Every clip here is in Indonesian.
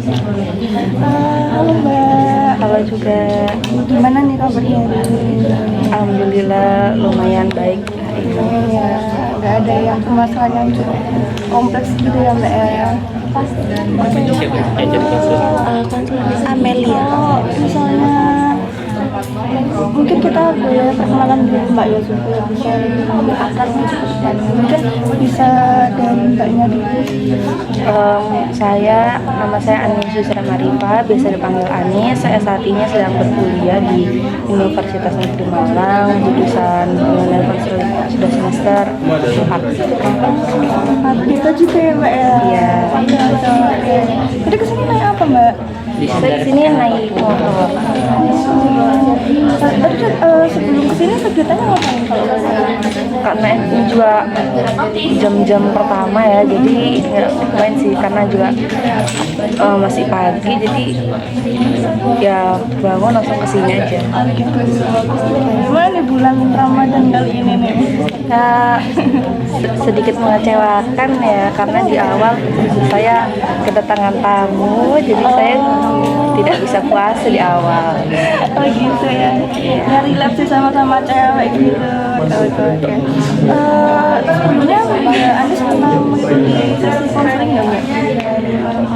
Halo Mbak. Halo juga. Gimana nih kabarnya hari ini? Alhamdulillah lumayan baik hari ini. Ya, nggak ada yang permasalahan yang cukup kompleks gitu ya Mbak ya. Amelia. Oh, misalnya mungkin kita boleh perkenalan dulu Mbak ya supaya bisa lebih akrab gitu dan mungkin bisa dari Mbaknya dulu. Nama saya Anis Yusra Marifa, biasa dipanggil Anis. Saya saat ini sedang berkuliah di Universitas Negeri Malang, jurusan Pengenalan Konseling, sudah semester 4. Kita juga ya Mbak ya. Iya. Oke. Jadi kesini naik apa Mbak? Saya kesini naik motor. Tadi sebelum kesini kegiatannya ngapain kalau Karena ini juga jam-jam pertama ya, jadi nggak main sih karena juga masih pagi, jadi ya bangun langsung kesini aja. gitu? Gimana nih bulan Ramadan kali ini nih? Ya sedikit mengecewakan ya, karena di awal saya kedatangan tamu, jadi saya tidak bisa puasa di awal. Oh gitu ya. Nyari lab sih sama-sama cewek gitu. Oke. Sebelumnya Mbak Anis pernah mengikuti sesi konseling nggak Mbak?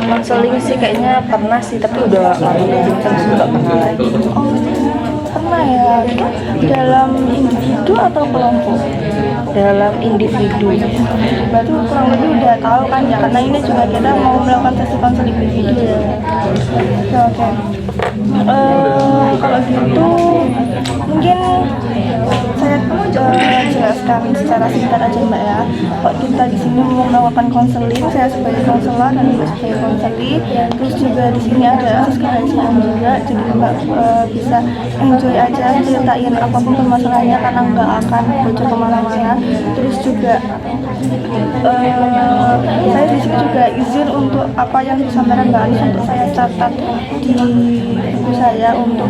Konseling sih kayaknya pernah sih, tapi udah lama terus nggak pernah lagi. Oh, pernah ya. Itu dalam individu atau kelompok? Dalam individu. Berarti kurang lebih udah tahu kan ya, karena ini juga kita mau melakukan sesi konseling individu ya. Oke. Kalau gitu mungkin saya jelaskan secara singkat aja Mbak ya. Kok kita di sini mau melakukan konseling, saya sebagai konselor dan Mbak sebagai konseli, terus juga di sini ada akses kerahasiaan juga, jadi Mbak bisa enjoy aja ceritain apapun permasalahannya karena nggak akan bocor kemana-mana. Terus juga saya di sini juga izin untuk apa yang disampaikan Mbak Anis untuk saya catat di buku saya untuk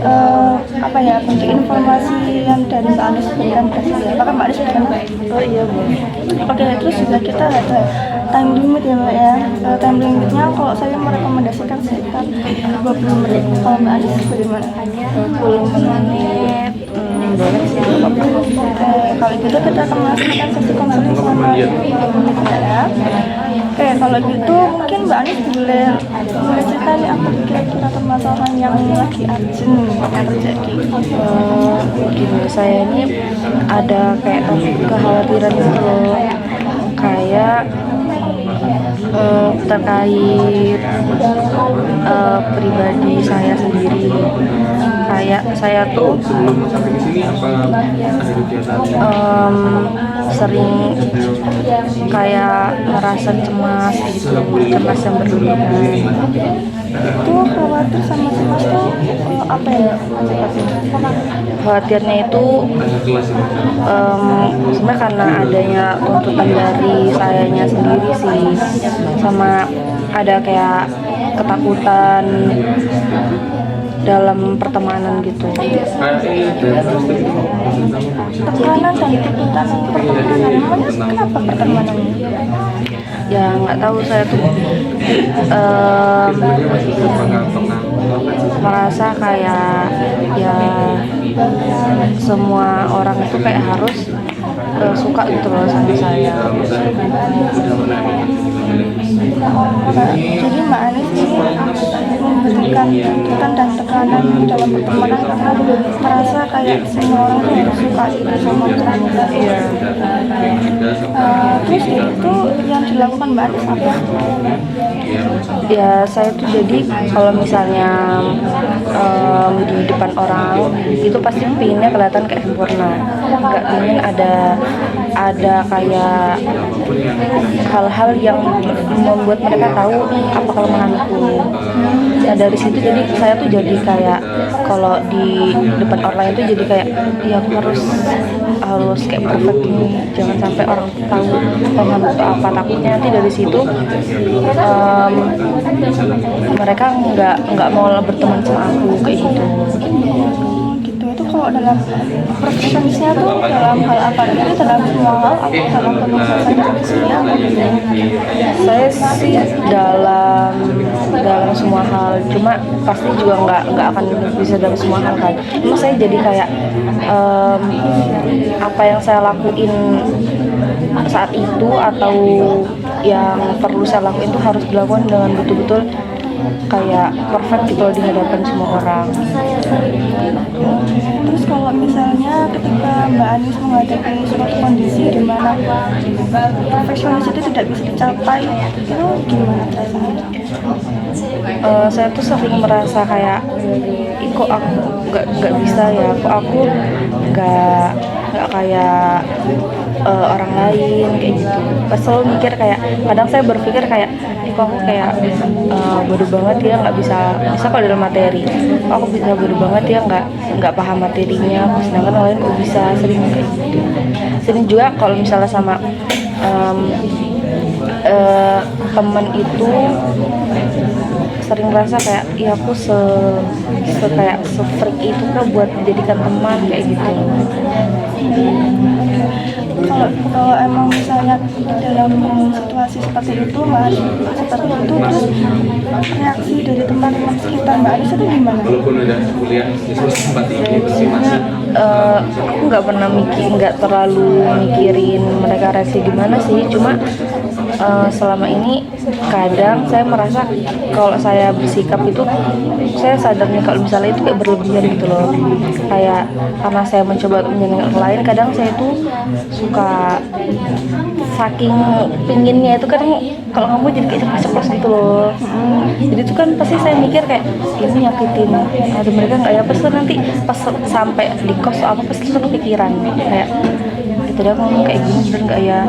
bentuk informasi yang dari Mbak Anis berikan ke saya. Apakah Mbak Anis berikan? Oh iya Bu. Oke, terus juga kita ada time limit ya Mbak ya. Time limitnya kalau saya merekomendasikan sekitar 20 menit. Kalau Mbak Anis bagaimana? 20 menit. Boleh sih. Oke, kalau gitu kita akan melaksanakan sesi konseling selama 20 menit ya. Oke, kalau gitu mungkin Mbak Anis boleh cerita nih apa kira-kira permasalahan yang lagi urgent yang terjadi. Gini, saya ini ada kayak kekhawatiran gitu loh, kayak terkait pribadi saya sendiri. Kayak saya tuh sering kayak merasa cemas gitu, cemas yang berlebihan. Itu khawatir sama cemas tuh apa ya? Khawatirnya itu sebenarnya karena adanya tuntutan dari sayanya sendiri sih, sama ada kayak ketakutan dalam pertemanan gitu. Tekanan dan tuntutan pertemanan. Namanya kenapa pertemanan? Ya nggak tahu, saya tuh merasa kayak ya semua orang itu kayak harus suka gitu loh sama saya. Jadi Mbak Anis ini memberikan tuntutan dan tekanan dalam pertemanan karena merasa kayak semua orang tuh harus suka itu sama kita. Iya. Terus itu yang dilakukan Mbak Anis apa? Ya saya tuh jadi kalau misalnya di depan orang itu pasti pinginnya kelihatan kayak sempurna, nggak pingin ada kayak hal-hal yang membuat mereka tahu apa kelemahanku. Nah dari situ jadi saya tuh jadi kayak kalau di depan orang itu jadi kayak ya aku harus kayak perfect nih, jangan sampai orang tahu kelemahan itu apa. Takutnya nanti dari situ mereka nggak mau berteman sama aku kayak gitu. Gitu itu kalau dalam perfeksionisnya tuh dalam hal apa? Itu dalam semua hal atau dalam penugasan profesinya apa gitu? Saya sih dalam dalam semua hal, cuma pasti juga nggak akan bisa dalam semua hal kan. Cuma saya jadi kayak apa yang saya lakuin saat itu atau yang perlu saya lakuin itu harus dilakukan dengan betul-betul kayak perfect gitu loh di hadapan semua orang. Terus kalau misalnya ketika Mbak Anis menghadapi suatu kondisi di mana perfeksionis itu tidak bisa dicapai, itu gimana rasanya? Saya tuh sering merasa kayak, ih kok aku nggak bisa ya, kok aku nggak kayak orang lain kayak gitu. Pas selalu mikir kayak, kadang saya berpikir kayak, kok aku kayak bodoh banget ya nggak bisa kalau dalam materi, kok aku bisa bodoh banget ya nggak paham materinya, sedangkan orang lain kok bisa, sering kayak gitu. Sering juga kalau misalnya sama teman itu sering merasa kayak, ya aku kayak se-freak itu kan buat dijadikan teman kayak gitu. Kalau emang misalnya dalam situasi seperti itu, Mbak Anis seperti itu, terus reaksi dari teman-teman sekitar Mbak Anis itu gimana? Aku nggak pernah nggak terlalu mikirin mereka reaksi gimana sih, cuma selama ini kadang saya merasa kalau saya bersikap itu, saya sadar nih kalau misalnya itu kayak berlebihan gitu loh, kayak karena saya mencoba untuk menyenangkan orang lain, kadang saya tuh suka saking pinginnya itu kadang kalau kamu jadi kayak ceplos gitu loh. Jadi itu kan pasti saya mikir kayak, ini nyakitin ada mereka nggak ya, pasti nanti pas sampai di kos apa pasti suka kepikiran kayak, gitu dah aku ngomong kayak gini bener nggak ya,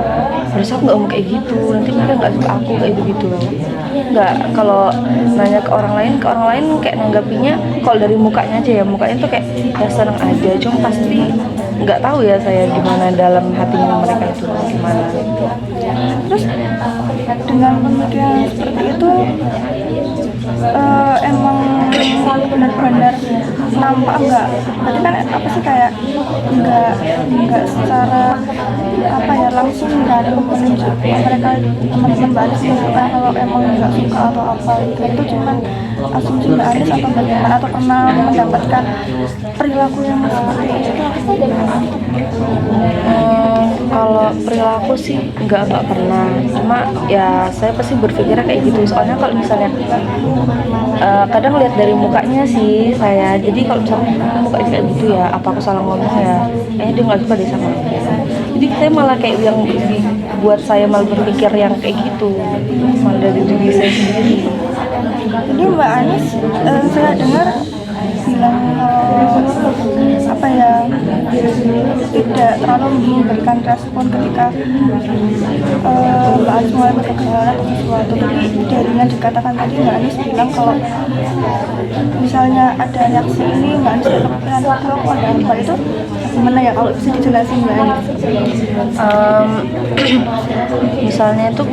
harusnya aku nggak ngomong kayak gitu, nanti mereka nggak suka aku kayak begitu loh. Nggak, kalau nanya ke orang lain kayak nanggapinya kalau dari mukanya aja ya, mukanya tuh kayak ya seneng aja, cuma pasti nggak tahu ya saya gimana dalam hatinya mereka itu gimana. Terus dengan pemikiran seperti itu, emang benar-benar nampak nggak? Berarti kan apa sih kayak nggak secara apa ya langsung kan menunjuk mereka teman-teman Mbak Anis menunjukkan kalau emang nggak suka atau apa gitu. Itu cuman asumsi Mbak Anis atau bagaimana, atau pernah mendapatkan perilaku yang seperti itu? Kalau perilaku sih nggak pernah, cuma ya saya pasti berpikirnya kayak gitu, soalnya kalau misalnya kadang lihat dari mukanya sih saya, jadi kalau misalnya mukanya kayak gitu ya, apa aku salah ngomong ya, dia nggak suka deh sama aku. Jadi saya malah kayak yang buat saya malah berpikir yang kayak gitu, malah dari diri saya sendiri. Jadi Mbak Anis, saya dengar bilang apa ya, tidak terlalu memberikan respon ketika Mbak Anis mulai berkenalan atau sesuatu. Tapi dari yang dikatakan tadi Mbak Anis bilang kalau misalnya ada reaksi ini Mbak Anis tidak kepikiran kalau ada hal itu gimana ya, kalau bisa dijelasin Mbak Anis? Misalnya itu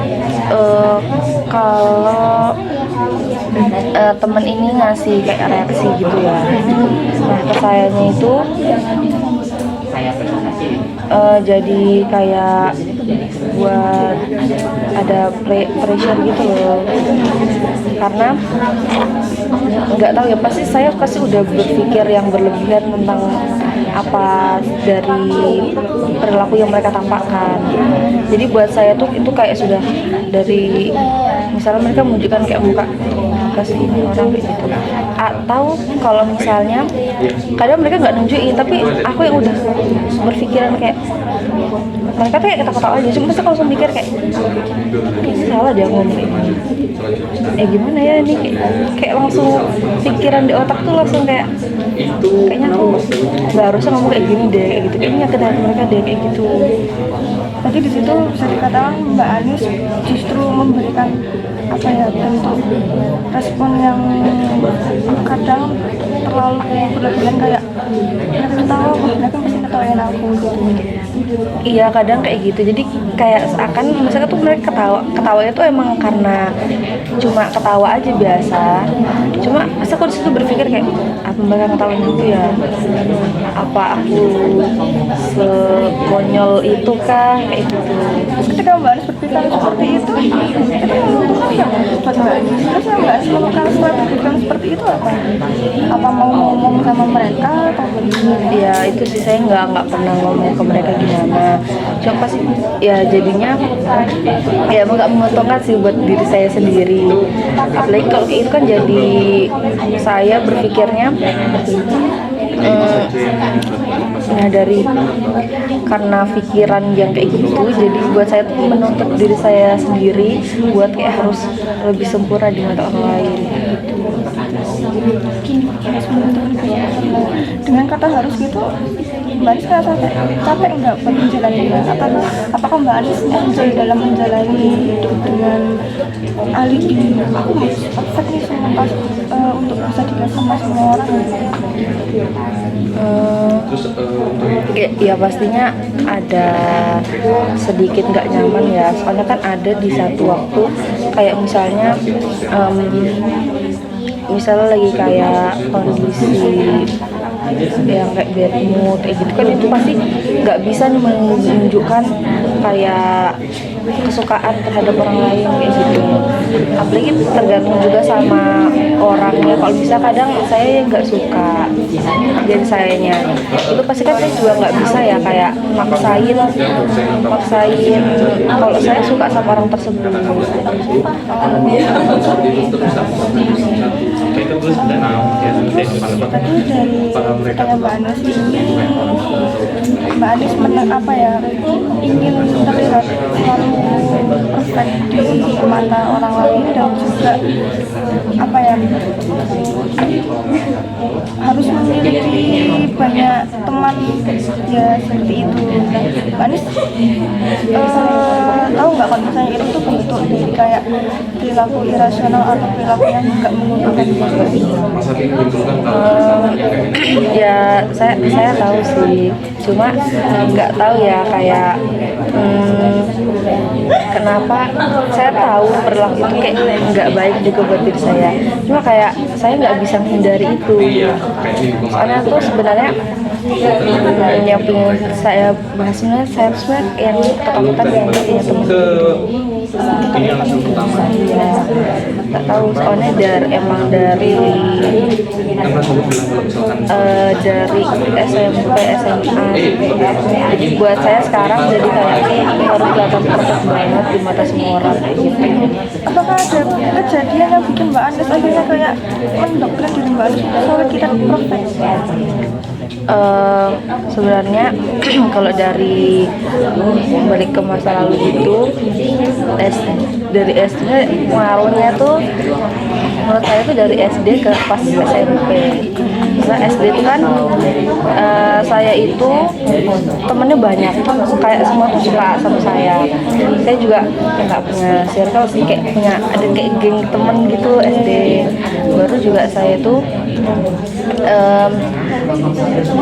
kalau temen ini ngasih kayak reaksi gitu ya, nah ke sayanya itu jadi kayak buat ada pressure gitu loh, karena nggak tahu ya, saya pasti udah berpikir yang berlebihan tentang apa dari perilaku yang mereka tampakkan. Jadi buat saya tuh itu kayak sudah dari misalnya mereka menunjukkan kayak muka kasih ini orang kayak gitu, atau kalau misalnya kadang mereka nggak nunjukin tapi aku yang udah berpikiran kayak mereka tuh kayak ketawa-ketawa aja, cuma pasti kalau langsung mikir kayak salah dia ngomong kayak gini, gimana ya ini, kayak langsung pikiran di otak tuh langsung kayaknya aku nggak harusnya ngomong kayak gini deh, kayak gitu, kayaknya nyakitin hati mereka deh kayak gitu. Tadi di situ bisa dikatakan Mbak Anis justru memberikan apa ya, bentuk respon yang kadang terlalu berlebihan, kayak mereka ketawa, mereka pasti ketawain aku gitu. Iya kadang kayak gitu, jadi kayak seakan misalnya tuh mereka ketawanya tuh emang karena cuma ketawa aja biasa, cuma masa aku disitu berpikir kayak apa mereka ketawain gitu ya, apa aku sekonyol itu kah kayak gitu. Terus ketika Mbak Anis berpikiran seperti itu buat Mbak Anis, terus yang Mbak Anis melakukan setelah berpikiran seperti itu apa mau ngomong sama mereka atau bagaimana? Ya itu sih saya nggak pernah ngomong ke mereka gimana, cuma pasti ya jadinya ya emang nggak menguntungkan sih buat diri saya sendiri, apalagi kalau kayak itu kan jadi saya berpikirnya nah dari karena pikiran yang kayak gitu jadi buat saya tuh menuntut diri saya sendiri buat kayak harus lebih sempurna di mata orang lain. Dengan kata harus gitu Mbak Anis ngerasa capek nggak buat menjalani atau apakah Mbak Anis enjoy dalam menjalani hidup dengan alibi aku harus perfect nih semua untuk bisa dilihat sama semua orang Ya pastinya ada sedikit nggak nyaman ya, soalnya kan ada di satu waktu kayak misalnya misalnya lagi kayak kondisi yang kayak bad mood kayak gitu kan, itu pasti nggak bisa nih menunjukkan kayak kesukaan terhadap orang lain kayak gitu, apalagi tergantung juga sama orangnya. Kalau bisa kadang saya nggak suka jadi sayanya itu pasti kan saya juga nggak bisa ya kayak maksain kalau saya suka sama orang tersebut. tadi dari tanya Mbak Anis ini Mbak Anis apa ya ingin terlihat selalu perfect di mata orang lain dan juga apa ya harus memiliki banyak teman ya seperti itu. Nah, Mbak Anis tahu nggak kalau misalnya itu tuh bentuk dari kayak perilaku irasional atau perilaku yang nggak menguntungkan Ya saya tahu sih, cuma nggak tahu ya kayak kenapa saya tahu perilaku itu kayak nggak baik juga buat diri saya, cuma kayak saya nggak bisa menghindari itu. Soalnya tuh sebenarnya yang pengen saya bahas sebenarnya saya yang ketakutan yang punya teman saya nggak tahu, soalnya emang dari SMP SMA jadi buat saya sekarang jadi kayak harus kelihatan perfect banget di mata semua orang kayak gitu. apakah ada kejadian yang bikin Mbak Anis akhirnya kayak mendoktrin diri Mbak Anis soal kita perfect? Sebenarnya kalau dari balik ke masa lalu itu dari SD pengaruhnya tuh menurut saya tuh dari SD ke pas SMP. Nah SD itu kan saya itu temennya banyak, kayak semua tuh suka sama saya. Saya juga nggak punya circle sih, kayak punya ada kayak geng temen gitu SD. Baru juga saya tuh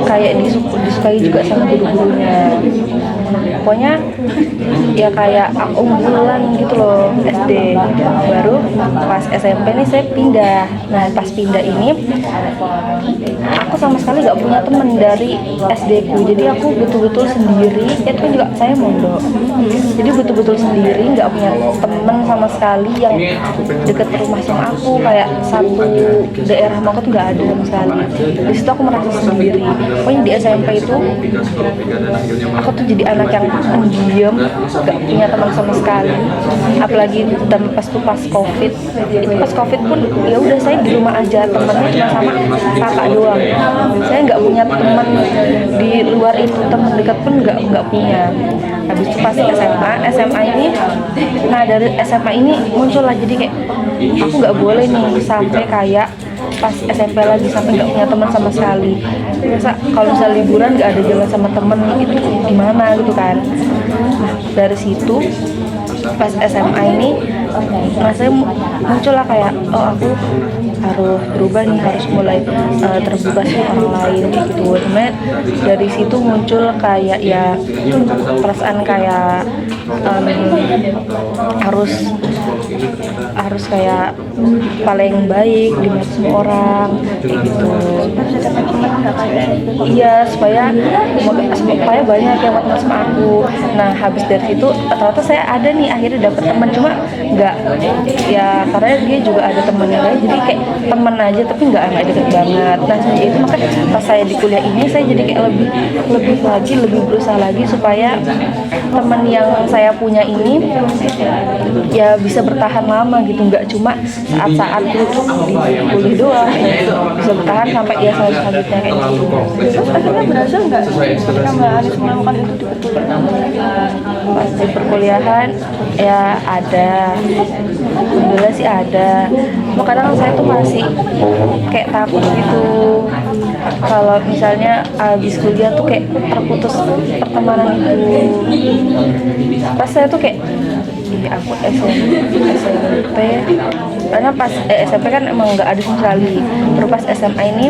kayak disukai juga sama guru-gurunya. Pokoknya ya kayak unggulan gitu loh SD. Baru pas SMP nih saya pindah. Nah pas pindah ini aku sama sekali nggak punya temen dari SD ku. Jadi aku betul-betul sendiri. Itu kan juga saya mondok. Jadi betul-betul sendiri, nggak punya temen sama sekali yang deket rumah sama aku. Kayak satu daerah aku tuh nggak ada sama sekali. Di situ aku merasa sendiri. Pokoknya di SMP itu aku tuh jadi anak yang pendiam, gak punya teman sama sekali. Apalagi pas COVID itu pas COVID pun ya udah saya di rumah aja, temennya cuma sama kakak doang. Saya nggak punya teman di luar itu, teman dekat pun nggak punya. Habis itu pas SMA ini, nah dari SMA ini muncul lah jadi kayak aku nggak boleh nih sampai kayak pas SMP lagi sampai nggak punya teman sama sekali. Masa kalau misalnya liburan nggak ada jalan sama temen itu gimana gitu kan. Nah dari situ pas SMA ini rasanya muncul lah kayak oh aku harus berubah nih, harus mulai terbuka sama orang lain kayak gitu. Sebenarnya dari situ muncul kayak ya perasaan kayak harus kayak paling baik di mata semua orang kayak gitu. Bisa dapat teman nggak kayak SMP? Iya, supaya banyak yang mau sama aku. Nah, habis dari situ ternyata saya ada nih akhirnya dapat teman, cuma nggak ya karena dia juga ada temannya lain, jadi kayak teman aja tapi nggak deket banget. Nah, sejak itu makanya pas saya di kuliah ini saya jadi kayak lebih berusaha lagi supaya teman yang saya punya ini ya bisa bertahan lama gitu, nggak cuma saat-saat di kuliah doang gitu. Bisa bertahan sampai ya selanjutnya kayak gitu. Terus akhirnya berhasil nggak ketika Mbak Anis melakukan itu di perkuliahan? Pas di perkuliahan ya ada, alhamdulillah sih ada. Cuma kadang saya tuh masih kayak takut gitu kalau misalnya habis kuliah tuh kayak terputus pertemanan itu. Pas saya tuh kayak aku SMP karena pas SMP kan emang nggak ada sama sekali. Terus pas SMA ini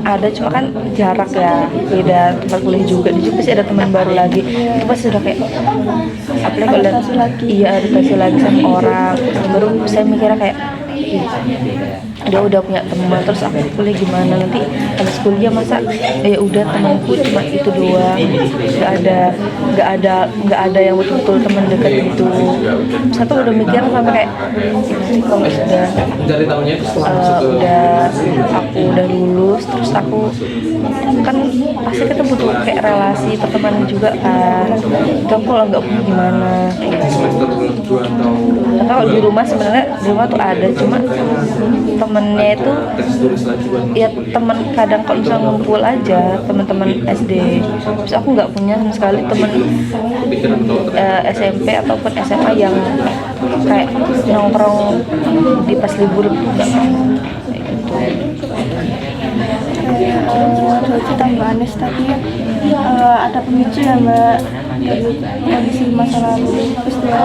ada, cuma kan jarak ya, beda tempat kuliah juga. Di situ sih ada teman baru lagi. Itu pasti udah kayak apalagi kalau adaptasi lagi sama orang. Baru saya mikirnya kayak dia udah punya teman, terus aku kuliah gimana nanti habis kuliah, masa ya udah temanku cuma itu doang, nggak ada yang betul-betul teman dekat gitu. Satu udah mikir sampai kayak kalau aku udah lulus, terus aku kan pasti kita butuh kayak relasi pertemanan juga kan. Itu aku nggak punya gimana kayak gitu. Karena kalau di rumah sebenarnya di rumah tuh ada, cuma temennya itu ya teman kadang kalau misalnya ngumpul aja teman-teman SD. Terus aku nggak punya sama sekali temen SMP ataupun SMA yang kayak nongkrong di pas libur juga kayak gitu. Kayak cerita Mbak Anis tadi ada pemicu ya Mbak, dari kondisi masa lalu, terus dia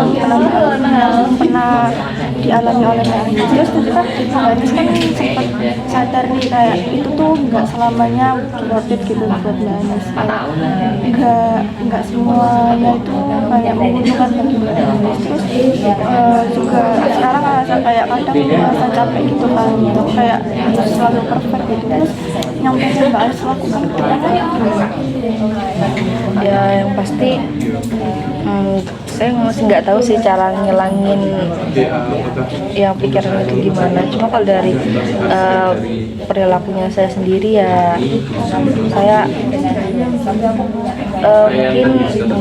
pernah dialami oleh Mbak Anis. Terus tadi kan Mbak Anis kan sempat sadar nih kayak itu tuh nggak selamanya worth it gitu buat Mbak Anis. Nggak semuanya itu kayak menguntungkan bagi Mbak Anis. Terus juga sekarang ngerasa kayak kadang merasa capek gitu kan, untuk kayak harus selalu perfect gitu. Terus yang penting Mbak Anis lakukan Ya yang pasti saya masih nggak tahu sih cara ngilangin yang pikiran itu gimana. Cuma kalau dari perilakunya saya sendiri ya saya mungkin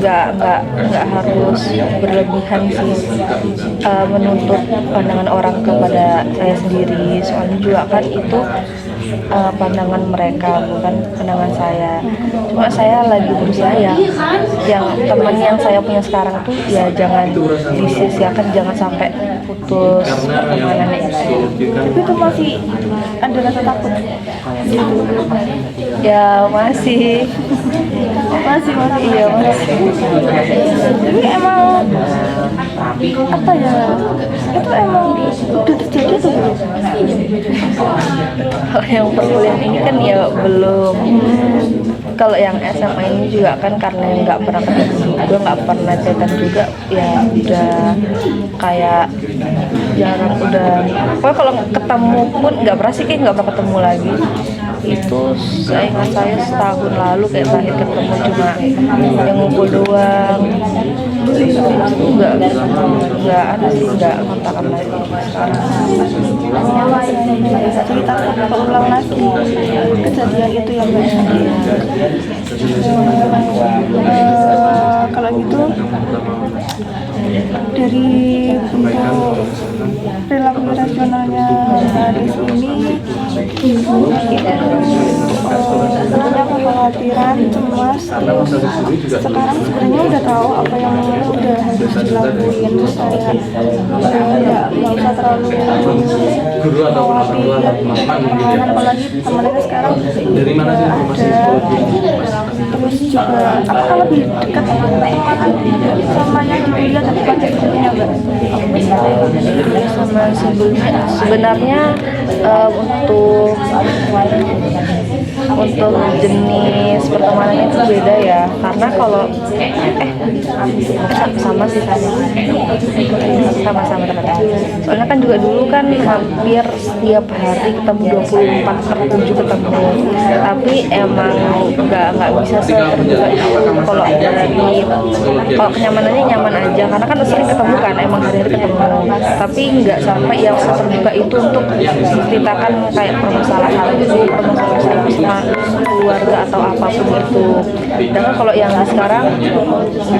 nggak harus berlebihan sih menuntut pandangan orang kepada saya sendiri. Soalnya juga kan itu pandangan mereka bukan pandangan saya. Cuma saya lagi berusaha ya, yang teman yang saya punya sekarang tuh ya jangan disia-siakan, jangan sampai putus pertemanannya itu. tapi itu masih ada rasa takut gitu. Ya masih Iya masih. Tapi emang apa ya, itu emang udah terjadi tuh belum? Kalau yang perkuliahan ini kan ya belum. Kalau yang SMA ini juga kan karena nggak pernah ketemu juga, nggak pernah chatan juga, ya udah kayak jarang, udah pokoknya kalau ketemu pun nggak pernah sih, kayak nggak pernah ketemu lagi. Itu saya ingat saya setahun lalu kayak terakhir ketemu cuma yang ngumpul doang. Nggak ada sih, nggak kontakan lagi sekarang. Cerita keulang lagi kejadian itu ya Mbak. Kalau gitu dari bentuk perilaku rasionalnya Mbak Anis ini itu sebenarnya kekhawatiran, cemas, terus sekarang sebenarnya udah tahu apa yang udah harus dilakuin, kayak nggak usah terlalu khawatir pertemanan, apalagi temennya sekarang ada, terus juga apakah lebih dekat sama yang kuliah tapi pakai sebelumnya enggak? Sama sebelumnya sebenarnya untuk jenis pertemanannya itu beda ya, karena kalau sama sih sama-sama teman-teman. Soalnya kan juga dulu kan hampir setiap hari ketemu 24/7 ketemu, tapi emang nggak bisa seterbuka itu. Kalau kenyamanannya nyaman aja, karena kan sering ketemu kan, emang hari-hari ketemu, tapi nggak sampai yang seterbuka itu untuk menceritakan kayak permasalahan sama keluarga atau apapun itu. Dan kalau yang sekarang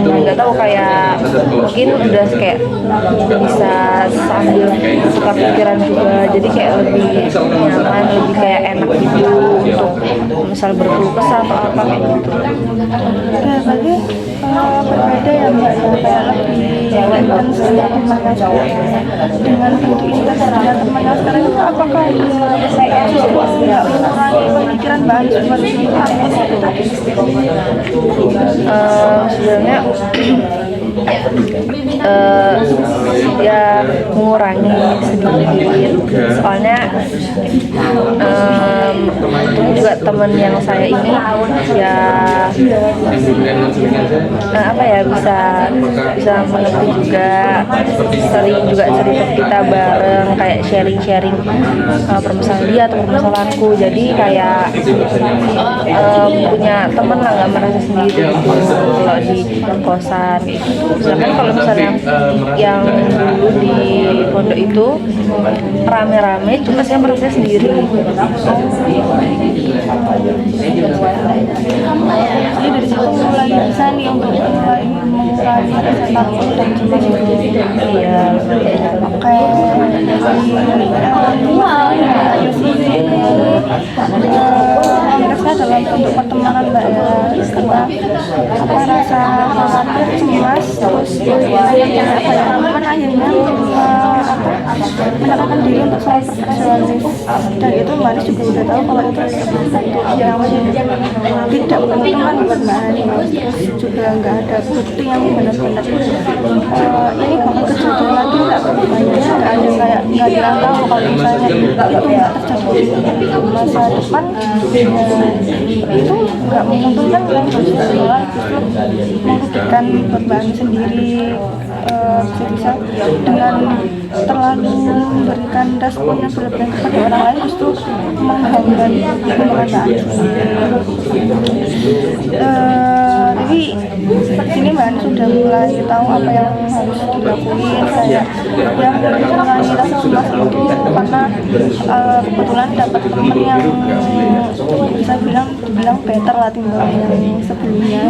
nggak tahu, kayak mungkin udah kayak bisa sambil tukar pikiran juga, jadi kayak lebih nyaman, lebih kayak enak gitu untuk misal berkeluh kesah atau apa kayak gitu. Ya, berarti berbeda ya Mbak, ya kayak lebih intens dengan temannya sekarang. Dengan begitu intens dengan temannya sekarang itu apakah mengurangi pemikiran Mbak Anis buat sebenarnya ya mengurangi sedikit, soalnya ini juga temen yang saya ini ya apa ya, bisa mengerti juga, sering cerita kita bareng, kayak sharing permasalahan dia atau permasalahanku, jadi kayak punya temen lah, nggak merasa sendiri gitu kalau di kosan gitu. Sedangkan kalau misalnya yang dulu di pondok itu rame-rame, cuma saya merasa sendiri. Jadi dari situ mulai bisa nih untuk mulai mengurangi rasa takut dan cemas itu. Iya. Oke, konteksnya dalam bentuk pertemanan Mbak ya, karena apa rasa khawatir, cemas, terus akhirnya akhirnya menekankan diri untuk selalu perfeksionis, dan itu Mbak Anis juga udah tahu kalau itu bentuk yang tidak menguntungkan buat Mbak Anis, terus juga nggak ada bukti yang benar-benar ini bakal kejadian lagi, nggak ada kayak nggak dirantau kalau misalnya itu nggak terjadi di masa depan, itu nggak menguntungkan kan, justru merugikan buat Mbak Anis sendiri. Bisa dengan terlalu memberikan respon yang berlebihan kepada orang lain, justru menghambat hubungan Mbak Anis sendiri. Jadi sini Mbak Anis sudah mulai tahu apa yang harus dilakuin, kayak yang mengurangi rasa cemas itu karena kebetulan dapat teman yang bisa dibilang better lah timbang yang sebelumnya,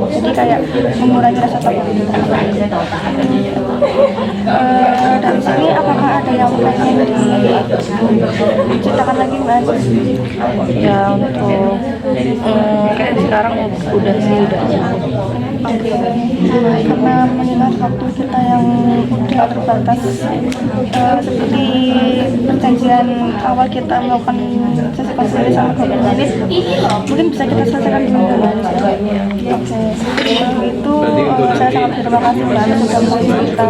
jadi kayak mengurangi rasa takut itu. Dari sini apakah ada yang pengen diceritakan lagi Mbak Anis? Ya untuk kayak sekarang udah Oke, karena mengingat waktu kita yang udah terbatas, seperti perjanjian awal kita melakukan sesi konseling sama Bapak Anis, mungkin bisa kita selesaikan dulu Mbak Anis. Oke, itu saya sangat berterima kasih Mbak Anis sudah mau cerita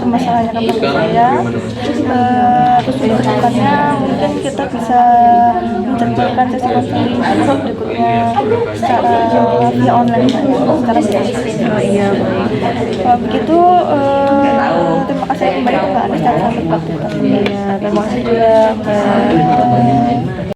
permasalahannya kepada saya. Terus berikutnya mungkin kita bisa menjadwalkan sesi konseling berikutnya secara via online, secara iya baik. Kalau begitu, terima kasih kembali ke Mbak Anis dan sampai jumpa. Terima kasih juga Mbak.